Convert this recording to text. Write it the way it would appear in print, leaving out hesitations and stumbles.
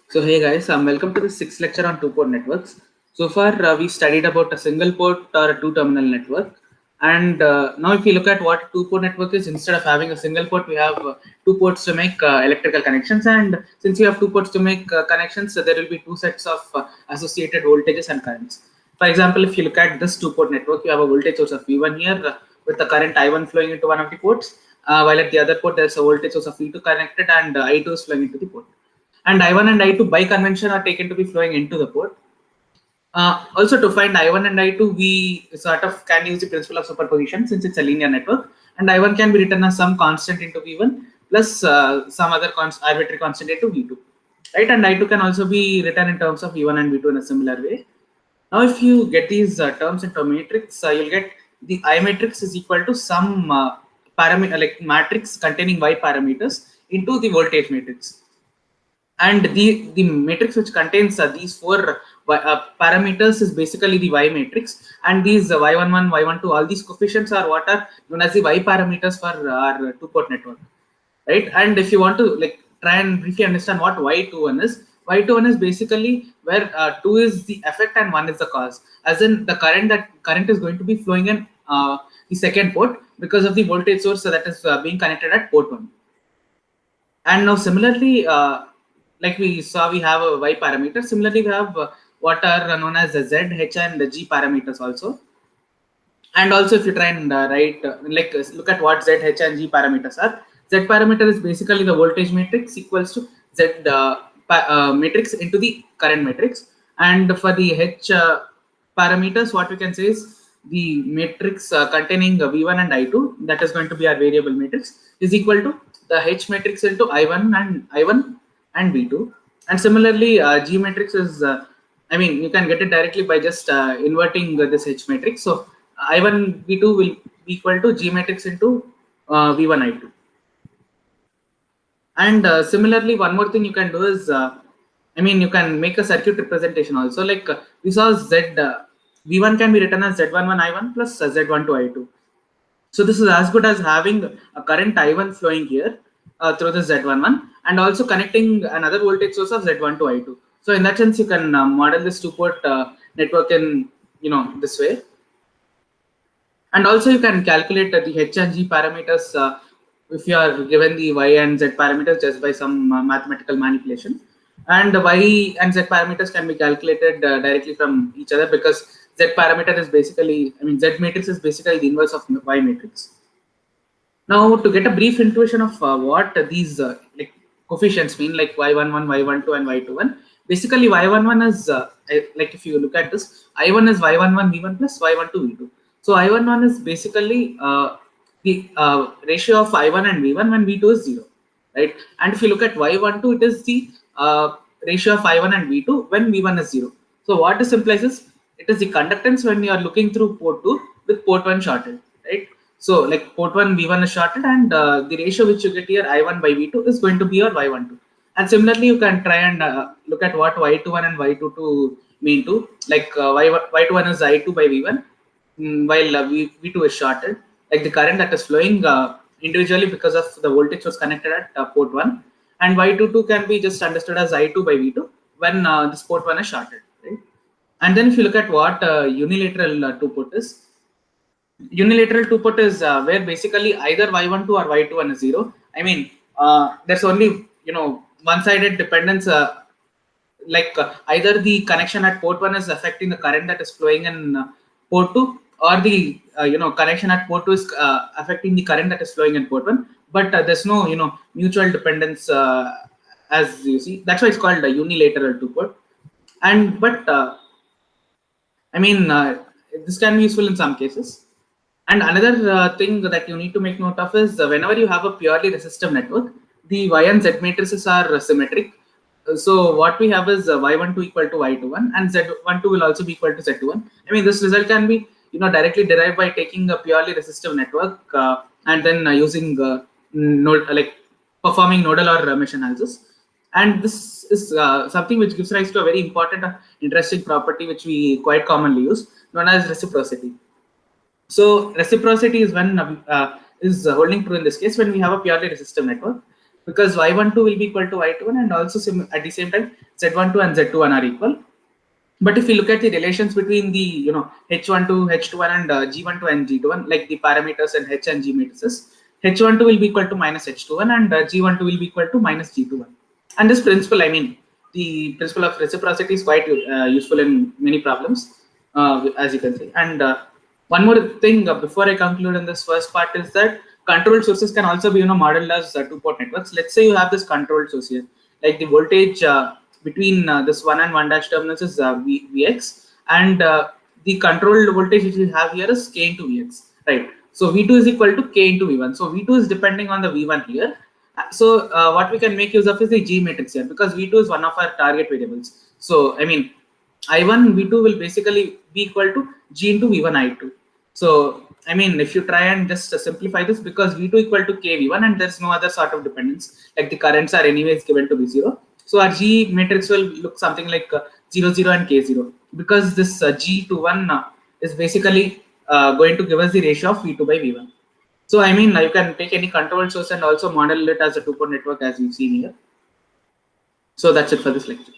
So hey guys, welcome to the sixth lecture on two-port networks. So far we studied about a single port or a two-terminal network, and now if you look at what two-port network is, instead of having a single port, we have two ports to make electrical connections. And since we have two ports to make connections, so there will be two sets of associated voltages and currents. For example, if you look at this two-port network, you have a voltage source of V1 here with the current I1 flowing into one of the ports, while at the other port there's a voltage source of V2 connected and I2 is flowing into the port, and I1 and I2 by convention are taken to be flowing into the port. Also, to find I1 and I2, we sort of can use the principle of superposition since it's a linear network, and I1 can be written as some constant into V1 plus some other arbitrary constant into V2, right? And I2 can also be written in terms of V1 and V2 in a similar way. Now, if you get these terms into a matrix, you'll get the I matrix is equal to some parameter like matrix containing Y parameters into the voltage matrix, and the matrix which contains these four parameters is basically the Y matrix, and these y11 y12 all these coefficients are what are known as the Y parameters for our two-port network, right? And if you want to like try and briefly understand what y21 is, y21 is basically where 2 is the effect and 1 is the cause, as in the current is going to be flowing in the second port because of the voltage source that is being connected at port 1. And now similarly, like we saw, we have a Y parameter. Similarly, we have what are known as the Z, H, and the G parameters also. And also, if you try and look at what Z, H, and G parameters are. Z parameter is basically the voltage matrix equals to Z matrix into the current matrix. And for the H parameters, what we can say is the matrix containing V1 and I2, that is going to be our variable matrix, is equal to the H matrix into I1 and V2. And similarly, G matrix is, you can get it directly by just inverting this H matrix. So I1 V2 will be equal to G matrix into V1 I2. And similarly, one more thing you can do is, you can make a circuit representation also. Like we saw V1 can be written as Z11 I1 plus Z12 I2. So this is as good as having a current I1 flowing here through the Z11 and also connecting another voltage source of Z12 I2. So in that sense, you can model this two-port network in this way. And also you can calculate the H and G parameters if you are given the Y and Z parameters just by some mathematical manipulation. And the Y and Z parameters can be calculated directly from each other, because Z parameter is basically, Z matrix is basically the inverse of Y matrix. Now, to get a brief intuition of what these like coefficients mean, like Y11, Y12, and Y21, basically Y11 is like if you look at this, I1 is Y11 V1 plus Y12 V2. So I11 is basically the ratio of I1 and V1 when V2 is 0, right? And if you look at Y12, it is the ratio of I1 and V2 when V1 is 0. So what this implies is it is the conductance when you are looking through port 2 with port 1 shorted, right? So like port 1 V1 is shorted, and the ratio which you get here I1 by V2 is going to be your Y12. And similarly, you can try and look at what Y21 and Y22 mean too. Like Y21 is I2 by V1, while V2 is shorted. Like the current that is flowing individually because of the voltage was connected at port 1. And Y22 can be just understood as I2 by V2 when this port 1 is shorted, right? And then if you look at what unilateral two-port is, unilateral two-port is where basically either Y12 or Y21 is 0. There's only one-sided dependence, either the connection at port 1 is affecting the current that is flowing in port 2, or the connection at port 2 is affecting the current that is flowing in port 1, but there's no mutual dependence as you see. That's why it's called a unilateral two-port. And but this can be useful in some cases. And another thing that you need to make note of is whenever you have a purely resistive network, the Y and Z matrices are symmetric. So what we have is Y12 equal to Y21, and Z12 will also be equal to Z21. This result can be directly derived by taking a purely resistive network and then using performing nodal or mesh analysis. And this is something which gives rise to a very important, interesting property which we quite commonly use, known as reciprocity. So reciprocity is when is holding true in this case when we have a purely resistive network. because y12 will be equal to y21, and also at the same time z12 and z21 are equal. But if you look at the relations between the h12, h21 and g12 and g21, like the parameters and h and g matrices, h12 will be equal to minus h21 and g12 will be equal to minus g21. And this principle, I mean, the principle of reciprocity is quite useful in many problems, as you can see. And one more thing before I conclude in this first part is that controlled sources can also be modeled as two-port networks. Let's say you have this controlled source here, like the voltage between this 1 and 1 dash terminals is Vx, and the controlled voltage which we have here is K into Vx, right? So V2 is equal to K into V1. So V2 is depending on the V1 here. So what we can make use of is the G matrix here, because V2 is one of our target variables. So I mean, I1 V2 will basically be equal to G into V1 I2. So I mean, if you try and just simplify this, because V2 equal to K V1 and there's no other sort of dependence, like the currents are anyways given to V0. So our G matrix will look something like 0, 0 and K0, because this G to 1 is basically going to give us the ratio of V2 by V1. So I mean, you can take any control source and also model it as a two-port network as we've seen here. So that's it for this lecture.